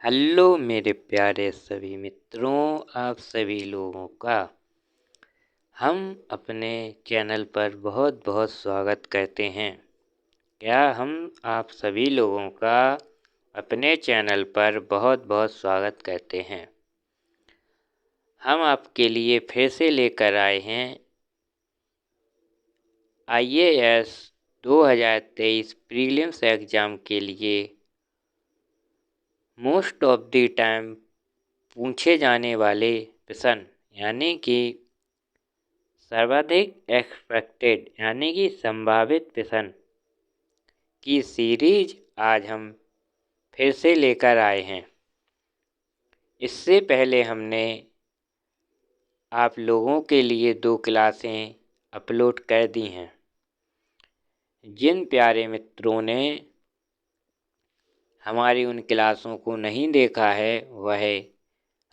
Hello मेरे प्यारे सभी मित्रों, आप सभी लोगों का हम अपने चैनल पर बहुत बहुत स्वागत करते हैं। क्या हम आप सभी लोगों का अपने चैनल पर बहुत बहुत स्वागत करते हैं। हम आपके लिए फिर से लेकर आए हैं IAS 2023 प्रीलिम्स एग्ज़ाम के लिए मोस्ट ऑफ द टाइम पूछे जाने वाले प्रश्न यानी कि सर्वाधिक एक्सपेक्टेड यानी कि संभावित प्रश्न की सीरीज आज हम फिर से लेकर आए हैं। इससे पहले हमने आप लोगों के लिए 2 क्लासें अपलोड कर दी हैं। जिन प्यारे मित्रों ने हमारी उन क्लासों को नहीं देखा है वह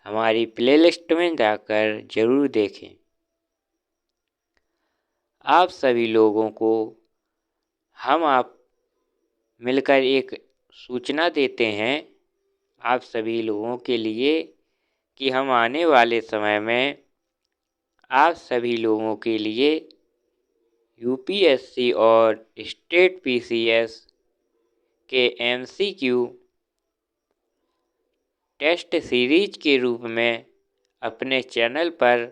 हमारी प्लेलिस्ट में जाकर ज़रूर देखें। आप सभी लोगों को आप मिलकर एक सूचना देते हैं आप सभी लोगों के लिए कि हम आने वाले समय में आप सभी लोगों के लिए यूपीएससी और स्टेट पीसीएस के एमसीक्यू टेस्ट सीरीज के रूप में अपने चैनल पर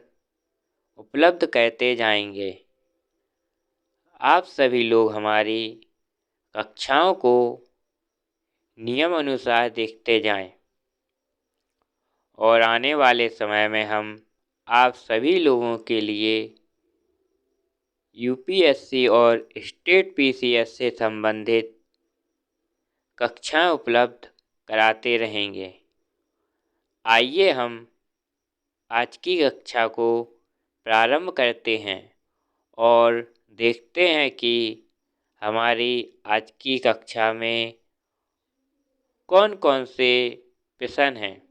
उपलब्ध करते जाएंगे। आप सभी लोग हमारी कक्षाओं को नियम अनुसार देखते जाएं और आने वाले समय में हम आप सभी लोगों के लिए यूपीएससी और स्टेट पीसीएस से संबंधित कक्षाएं उपलब्ध कराते रहेंगे। आइए हम आज की कक्षा को प्रारंभ करते हैं और देखते हैं कि हमारी आज की कक्षा में कौन कौन से प्रश्न हैं।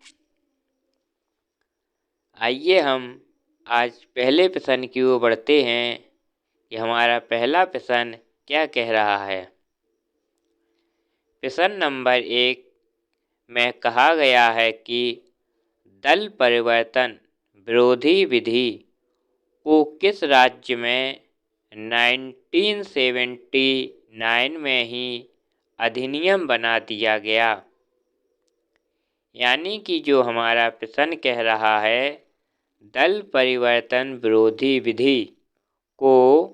आइए हम आज पहले प्रश्न की ओर बढ़ते हैं कि हमारा पहला प्रश्न क्या कह रहा है। प्रश्न नंबर 1 में कहा गया है कि दल परिवर्तन विरोधी विधि को किस राज्य में 1979 में ही अधिनियम बना दिया गया। यानी कि जो हमारा प्रश्न कह रहा है दल परिवर्तन विरोधी विधि को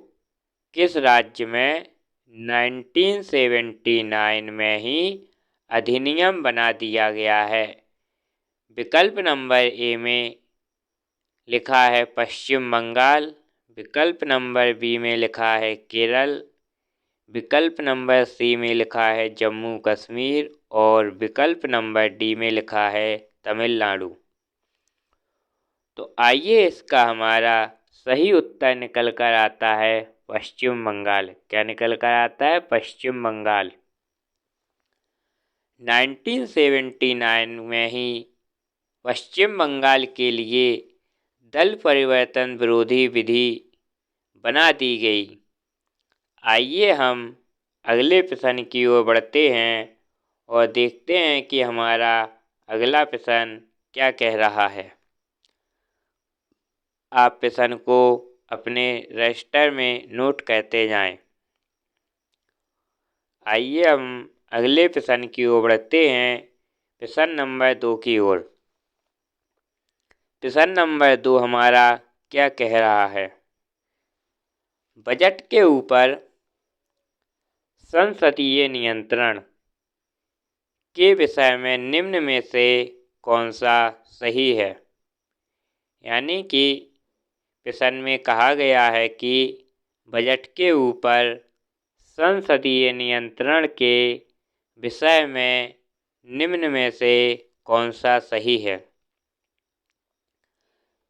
किस राज्य में 1979 में ही अधिनियम बना दिया गया है। विकल्प नंबर ए में लिखा है पश्चिम बंगाल, विकल्प नंबर बी में लिखा है केरल, विकल्प नंबर सी में लिखा है जम्मू कश्मीर और विकल्प नंबर डी में लिखा है तमिलनाडु। तो आइए इसका हमारा सही उत्तर निकल कर आता है पश्चिम बंगाल। क्या निकल कर आता है? पश्चिम बंगाल। 1979 में ही पश्चिम बंगाल के लिए दल परिवर्तन विरोधी विधि बना दी गई। आइए हम अगले प्रश्न की ओर बढ़ते हैं और देखते हैं कि हमारा अगला प्रश्न क्या कह रहा है। आप प्रश्न को अपने रजिस्टर में नोट करते जाएं। आइए हम अगले प्रश्न की ओर बढ़ते हैं, प्रश्न नंबर 2 की ओर। प्रश्न नंबर 2 हमारा क्या कह रहा है। बजट के ऊपर संसदीय नियंत्रण के विषय में निम्न में से कौन सा सही है। यानी कि प्रश्न में कहा गया है कि बजट के ऊपर संसदीय नियंत्रण के विषय में निम्न में से कौन सा सही है।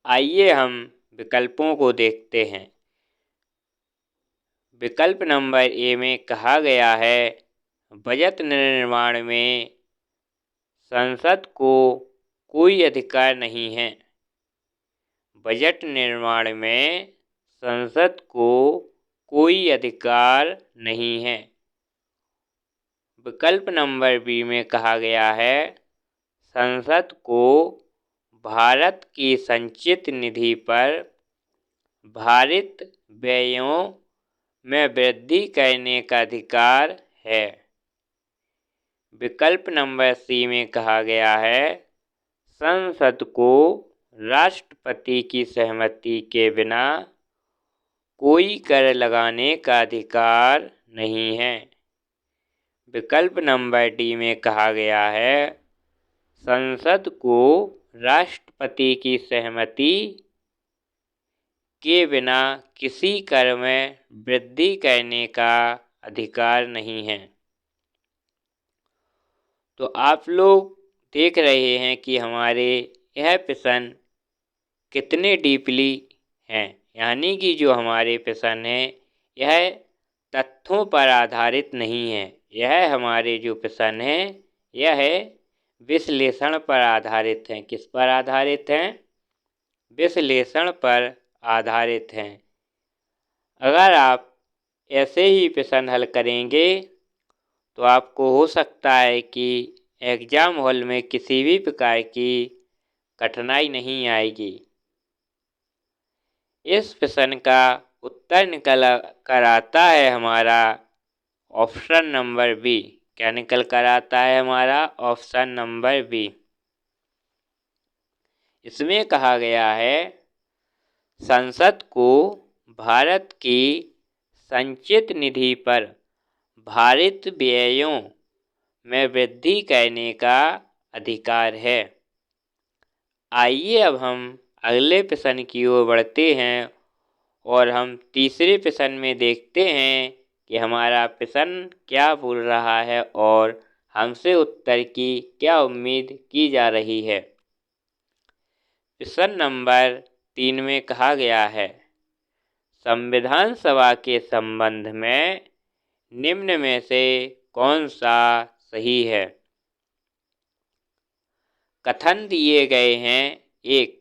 आइए हम विकल्पों को देखते हैं। विकल्प नंबर ए में कहा गया है बजट निर्माण में संसद को कोई अधिकार नहीं है। बजट निर्माण में संसद को कोई अधिकार नहीं है। विकल्प नंबर बी में कहा गया है संसद को भारत की संचित निधि पर भारित व्ययों में वृद्धि करने का अधिकार है। विकल्प नंबर सी में कहा गया है, संसद को राष्ट्रपति की सहमति के बिना कोई कर लगाने का अधिकार नहीं है। विकल्प नंबर डी में कहा गया है, संसद को राष्ट्रपति की सहमति के बिना किसी कर में वृद्धि करने का अधिकार नहीं है। तो आप लोग देख रहे हैं कि हमारे यह प्रश्न कितने डीपली हैं, यानी कि जो हमारे प्रश्न हैं यह तथ्यों पर आधारित नहीं है। यह हमारे जो प्रश्न हैं यह विश्लेषण पर आधारित हैं। किस पर आधारित हैं? विश्लेषण पर आधारित हैं। अगर आप ऐसे ही प्रश्न हल करेंगे तो आपको हो सकता है कि एग्जाम हॉल में किसी भी प्रकार की कठिनाई नहीं आएगी। इस प्रश्न का उत्तर निकल कर आता है हमारा ऑप्शन नंबर बी। क्या निकल कर आता है हमारा? Option number B. इसमें कहा गया है, संसद को भारत की संचित निधि पर भारित व्ययों में वृद्धि करने का अधिकार है। आइए अब हम अगले प्रश्न की ओर बढ़ते हैं और हम तीसरे प्रश्न में देखते हैं कि हमारा प्रश्न क्या बोल रहा है और हमसे उत्तर की क्या उम्मीद की जा रही है। प्रश्न नंबर 3 में कहा गया है, संविधान सभा के संबंध में निम्न में से कौन सा सही है? कथन दिए गए हैं। एक,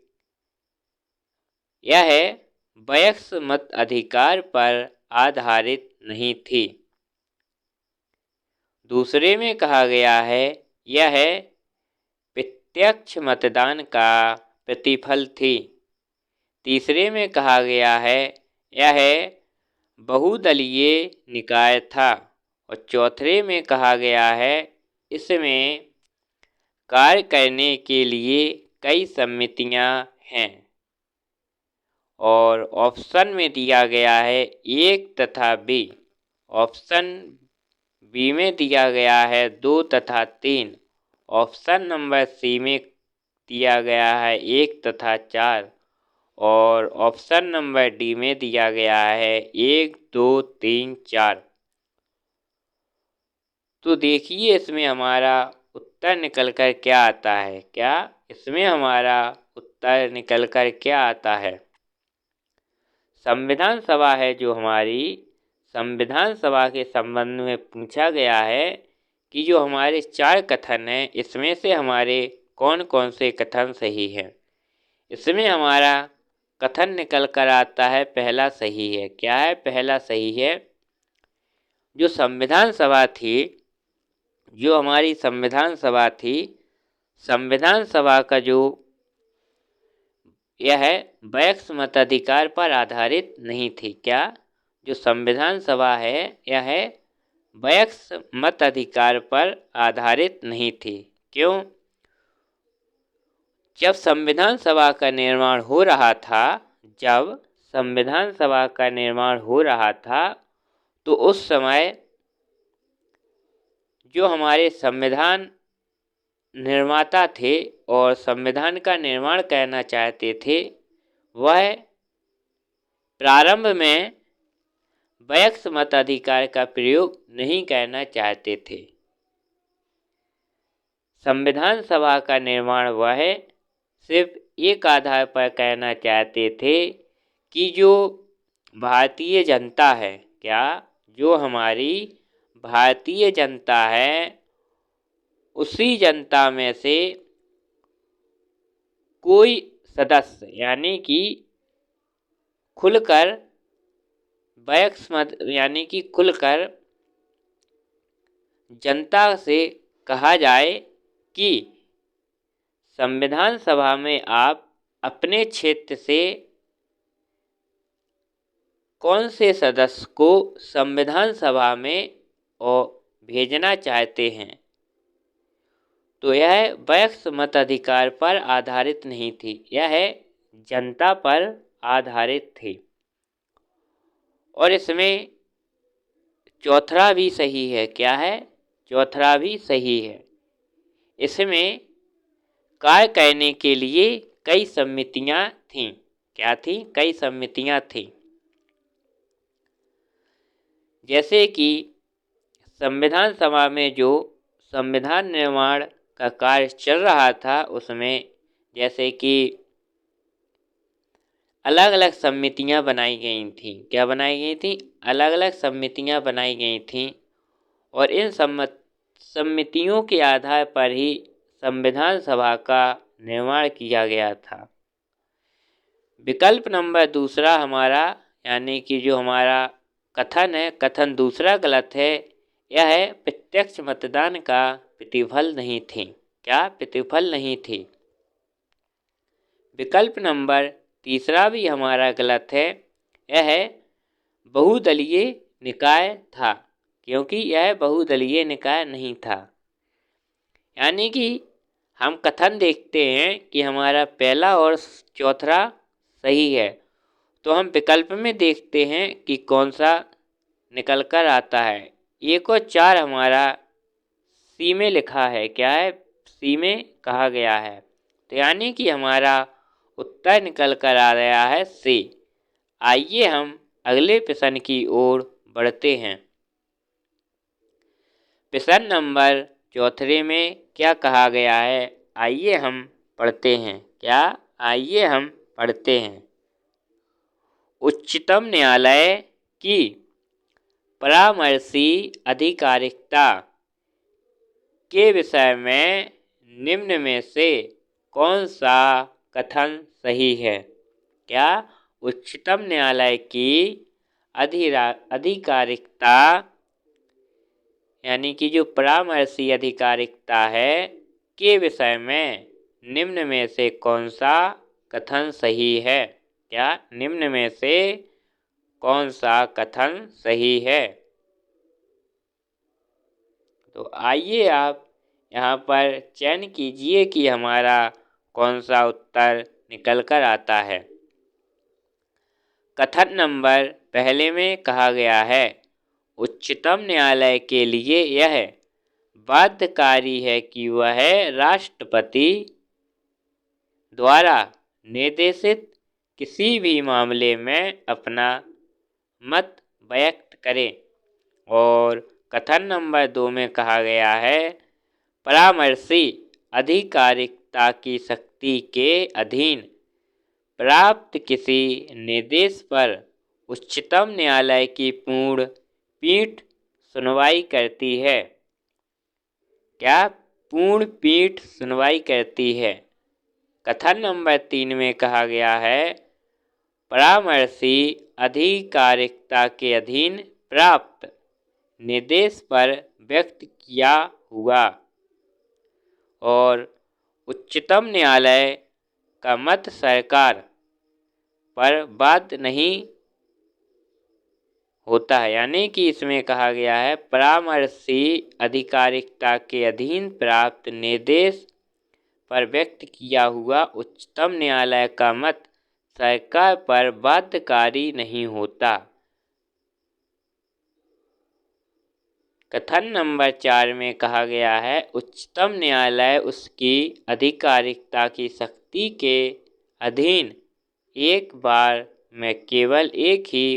यह वयस्क मत अधिकार पर आधारित नहीं थी। दूसरे में कहा गया है, यह प्रत्यक्ष मतदान का प्रतिफल थी। तीसरे में कहा गया है, यह बहुदलीय निकाय था। और चौथे में कहा गया है, इसमें कार्य करने के लिए कई समितियां हैं। और ऑप्शन में दिया गया है 1 तथा बी। ऑप्शन बी में दिया गया है 2 तथा 3। ऑप्शन नंबर सी में दिया गया है 1 तथा 4 और ऑप्शन नंबर डी में दिया गया है 1, 2, 3, 4। तो देखिए इसमें हमारा उत्तर निकल कर क्या आता है। क्या इसमें हमारा उत्तर निकल कर क्या आता है? संविधान सभा है जो हमारी, संविधान सभा के संबंध में पूछा गया है कि जो हमारे 4 कथन हैं इसमें से हमारे कौन कौन से कथन सही हैं। इसमें हमारा कथन निकल कर आता है पहला सही है। क्या है? पहला सही है। जो संविधान सभा थी, जो हमारी संविधान सभा थी, संविधान सभा का जो यह वयस्क मताधिकार पर आधारित नहीं थी। क्या? जो संविधान सभा है यह वयस्क मताधिकार पर आधारित नहीं थी। क्यों? जब संविधान सभा का निर्माण हो रहा था, जब संविधान सभा का निर्माण हो रहा था तो उस समय जो हमारे संविधान निर्माता थे और संविधान का निर्माण करना चाहते थे, वह प्रारंभ में वयस्क मताधिकार का प्रयोग नहीं करना चाहते थे। संविधान सभा का निर्माण वह सिर्फ एक आधार पर करना चाहते थे कि जो भारतीय जनता है, क्या? जो हमारी भारतीय जनता है, उसी जनता में से कोई सदस्य यानी कि खुलकर वयस्क मत यानी कि खुलकर जनता से कहा जाए कि संविधान सभा में आप अपने क्षेत्र से कौन से सदस्य को संविधान सभा में और भेजना चाहते हैं। तो यह वयस्क मताधिकार पर आधारित नहीं थी, यह जनता पर आधारित थी। और इसमें चौथरा भी सही है। क्या है? चौथरा भी सही है। इसमें कार्य करने के लिए कई समितियां थीं। क्या थी? कई समितियां थीं। जैसे कि संविधान सभा में जो संविधान निर्माण का कार्य चल रहा था, उसमें जैसे कि अलग अलग समितियां बनाई गई थीं। क्या बनाई गई थी? अलग अलग समितियां बनाई गई थीं। और इन समितियों के आधार पर ही संविधान सभा का निर्माण किया गया था। विकल्प नंबर दूसरा हमारा, यानी कि जो हमारा कथन है, कथन दूसरा गलत है। यह है प्रत्यक्ष मतदान का प्रतिफल नहीं थी। क्या? प्रतिफल नहीं थी। विकल्प नंबर तीसरा भी हमारा गलत है। यह बहुदलीय निकाय था, क्योंकि यह बहुदलीय निकाय नहीं था। यानी कि हम कथन देखते हैं कि हमारा पहला और चौथा सही है, तो हम विकल्प में देखते हैं कि कौन सा निकल कर आता है। 1 और 4 हमारा सी में लिखा है। क्या है? सी में कहा गया है। तो यानी कि हमारा उत्तर निकल कर आ रहा है सी। आइए हम अगले प्रश्न की ओर बढ़ते हैं। प्रश्न नंबर 4 में क्या कहा गया है, आइए हम पढ़ते हैं। क्या? आइए हम पढ़ते हैं। उच्चतम न्यायालय की परामर्शी आधिकारिकता के विषय में निम्न में से कौन सा कथन सही है। क्या? उच्चतम न्यायालय की आधिकारिकता, यानी कि जो परामर्शी आधिकारिकता है, के विषय में निम्न में से कौन सा कथन सही है। क्या? निम्न में से कौन सा कथन सही है। तो आइए आप यहाँ पर चयन कीजिए कि हमारा कौन सा उत्तर निकल कर आता है। कथन नंबर पहले में कहा गया है, उच्चतम न्यायालय के लिए यह बाध्यकारी है कि वह राष्ट्रपति द्वारा निर्देशित किसी भी मामले में अपना मत व्यक्त करे। और कथन नंबर 2 में कहा गया है, परामर्शी आधिकारिकता की शक्ति के अधीन प्राप्त किसी निर्देश पर उच्चतम न्यायालय की पूर्ण पीठ सुनवाई करती है। क्या? पूर्ण पीठ सुनवाई करती है। कथन नंबर 3 में कहा गया है, परामर्शी आधिकारिकता के अधीन प्राप्त निर्देश पर व्यक्त किया हुआ और उच्चतम न्यायालय का मत सरकार पर बाध्य नहीं होता है। यानी कि इसमें कहा गया है, परामर्शी आधिकारिकता के अधीन प्राप्त निर्देश पर व्यक्त किया हुआ उच्चतम न्यायालय का मत सरकार पर बाध्यकारी नहीं होता। कथन नंबर 4 में कहा गया है, उच्चतम न्यायालय उसकी आधिकारिकता की शक्ति के अधीन एक बार में केवल एक ही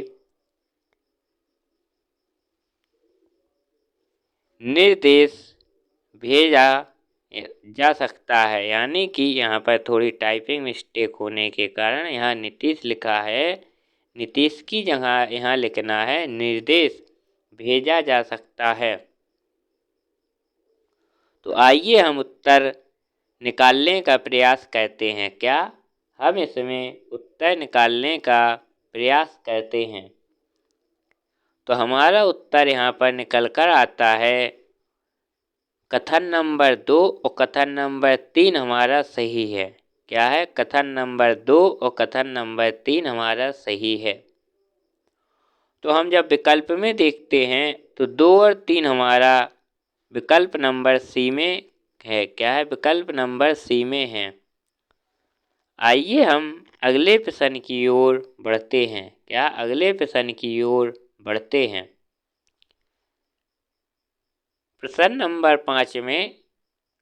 निर्देश भेजा जा सकता है। यानी कि यहाँ पर थोड़ी टाइपिंग मिस्टेक होने के कारण यहाँ नीतीश लिखा है, नीतीश की जगह यहाँ लिखना है निर्देश भेजा जा सकता है। तो आइए हम उत्तर निकालने का प्रयास करते हैं। क्या? हम इसमें उत्तर निकालने का प्रयास करते हैं। तो हमारा उत्तर यहाँ पर निकल कर आता है कथन नंबर 2 और कथन नंबर 3 हमारा सही है। क्या है? कथन नंबर 2 और कथन नंबर 3 हमारा सही है। तो हम जब विकल्प में देखते हैं तो 2 और 3 हमारा विकल्प नंबर सी में है। क्या है? विकल्प नंबर सी में है। आइए हम अगले प्रश्न की ओर बढ़ते हैं। क्या? अगले प्रश्न की ओर बढ़ते हैं। प्रश्न नंबर 5 में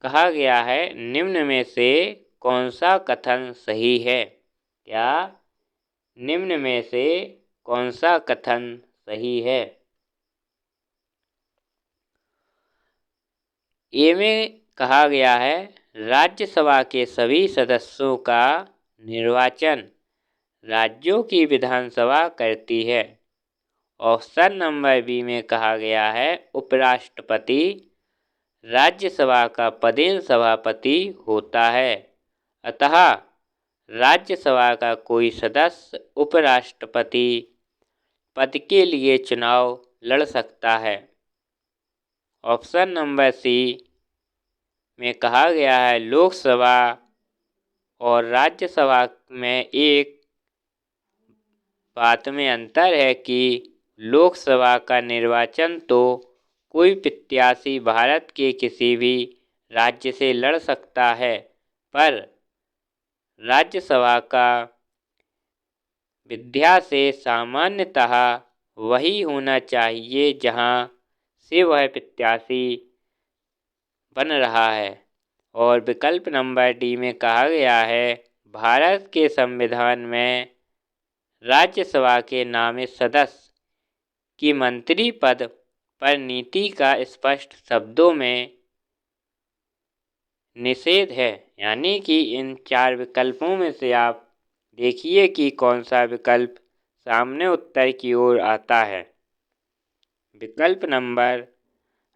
कहा गया है निम्न में से कौन सा कथन सही है? क्या? निम्न में से कौन सा कथन सही है? ए में कहा गया है राज्यसभा के सभी सदस्यों का निर्वाचन राज्यों की विधानसभा करती है। ऑप्शन नंबर बी में कहा गया है उपराष्ट्रपति राज्यसभा का पदेन सभापति होता है, अतः राज्यसभा का कोई सदस्य उपराष्ट्रपति पद के लिए चुनाव लड़ सकता है। ऑप्शन नंबर सी में कहा गया है लोकसभा और राज्यसभा में एक बात में अंतर है कि लोकसभा का निर्वाचन तो कोई प्रत्याशी भारत के किसी भी राज्य से लड़ सकता है, पर राज्यसभा का विद्या से सामान्यतः वही होना चाहिए जहां से वह प्रत्याशी बन रहा है। और विकल्प नंबर डी में कहा गया है भारत के संविधान में राज्यसभा के नामित सदस्य की मंत्री पद पर नीति का स्पष्ट शब्दों में निषेध है। यानी कि इन 4 विकल्पों में से आप देखिए कि कौन सा विकल्प सामने उत्तर की ओर आता है। विकल्प नंबर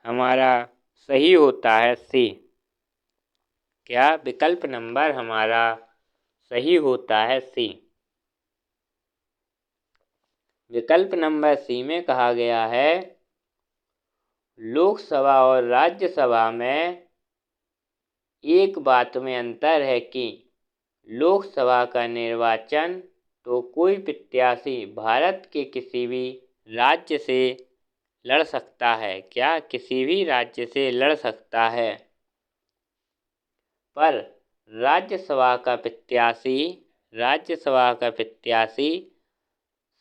हमारा सही होता है सी। क्या? विकल्प नंबर हमारा सही होता है सी। विकल्प नंबर सी में कहा गया है लोकसभा और राज्यसभा में एक बात में अंतर है कि लोकसभा का निर्वाचन तो कोई प्रत्याशी भारत के किसी भी राज्य से लड़ सकता है। क्या? किसी भी राज्य से लड़ सकता है, पर राज्यसभा का प्रत्याशी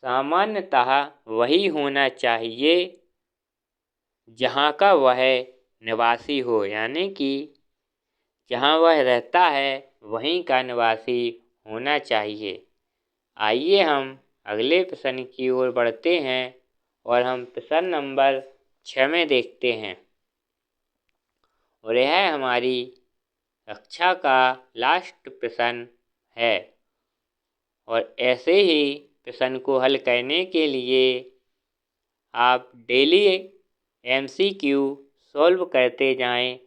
सामान्यतः वही होना चाहिए जहां का वह निवासी हो। यानी कि जहां वह रहता है वहीं का निवासी होना चाहिए। आइए हम अगले प्रश्न की ओर बढ़ते हैं और हम प्रश्न नंबर 6 में देखते हैं। और यह हमारी कक्षा का लास्ट प्रश्न है। और ऐसे ही प्रश्न को हल करने के लिए आप डेली MCQ सॉल्व करते जाएं।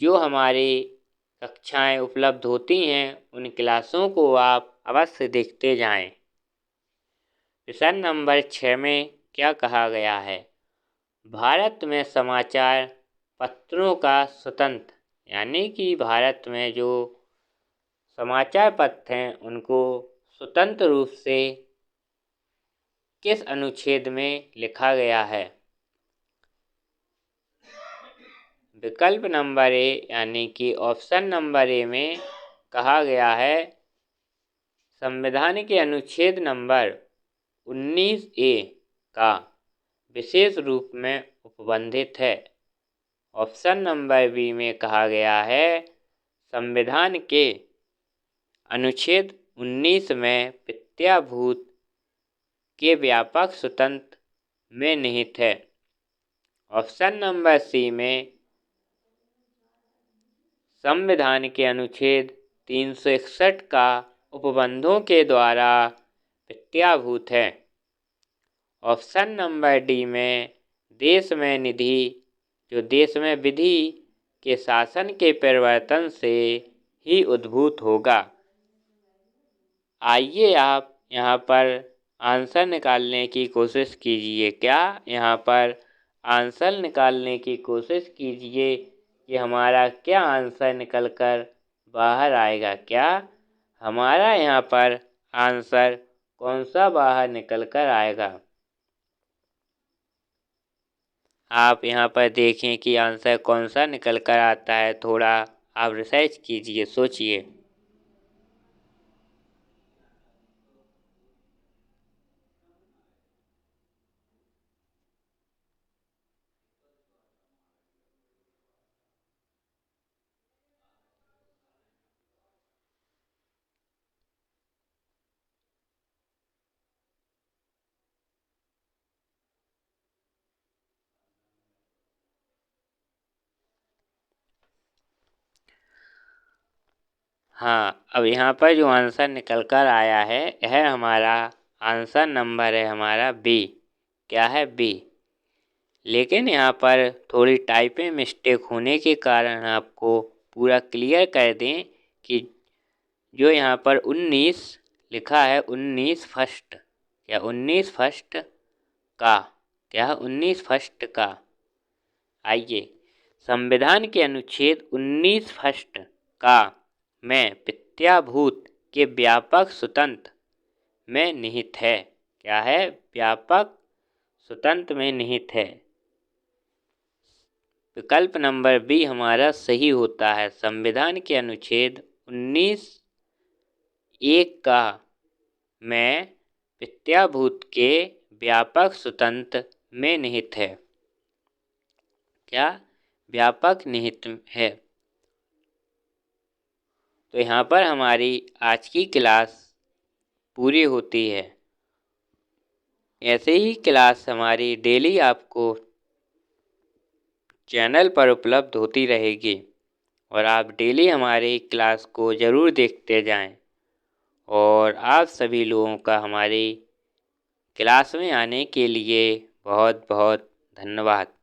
जो हमारी कक्षाएं उपलब्ध होती हैं उन क्लासों को आप अवश्य देखते जाएं। प्रश्न नंबर 6 में क्या कहा गया है? भारत में समाचार पत्रों का स्वतंत्र, यानी कि भारत में जो समाचार पत्र हैं उनको स्वतंत्र रूप से किस अनुच्छेद में लिखा गया है? विकल्प नंबर ए यानी कि ऑप्शन नंबर ए में कहा गया है संविधान के अनुच्छेद नंबर 19A का विशेष रूप में उपबंधित है। ऑप्शन नंबर बी में कहा गया है संविधान के अनुच्छेद 19 में प्रत्याभूत के व्यापक स्वतंत्र में निहित है। ऑप्शन नंबर सी में संविधान के अनुच्छेद 361 का उपबंधों के द्वारा प्रत्याभूत है। ऑप्शन नंबर डी में देश में विधि के शासन के परिवर्तन से ही उद्भूत होगा। आइए आप यहाँ पर आंसर निकालने की कोशिश कीजिए। क्या? यहाँ पर आंसर निकालने की कोशिश कीजिए कि हमारा क्या आंसर निकल कर बाहर आएगा। क्या हमारा यहाँ पर आंसर कौन सा बाहर निकल कर आएगा। आप यहाँ पर देखें कि आंसर कौन सा निकल कर आता है। थोड़ा आप रिसर्च कीजिए, सोचिए। हाँ, अब यहाँ पर जो आंसर निकल कर आया है यह हमारा आंसर नंबर है हमारा बी। क्या है? बी। लेकिन यहाँ पर थोड़ी टाइपिंग मिस्टेक होने के कारण आपको पूरा क्लियर कर दें कि जो यहाँ पर 19 लिखा है, 19 फर्स्ट, क्या 19 फर्स्ट का, क्या 19 फर्स्ट का। आइए, संविधान के अनुच्छेद 19 फर्स्ट का में प्रत्याभूत के व्यापक स्वतंत्र में निहित है। क्या है? व्यापक स्वतंत्र में निहित है। विकल्प नंबर बी हमारा सही होता है। संविधान के अनुच्छेद 19(1) का में प्रत्याभूत के व्यापक स्वतंत्र में निहित है। क्या? व्यापक निहित है। तो यहाँ पर हमारी आज की क्लास पूरी होती है। ऐसे ही क्लास हमारी डेली आपको चैनल पर उपलब्ध होती रहेगी और आप डेली हमारी क्लास को ज़रूर देखते जाएं। और आप सभी लोगों का हमारी क्लास में आने के लिए बहुत बहुत धन्यवाद।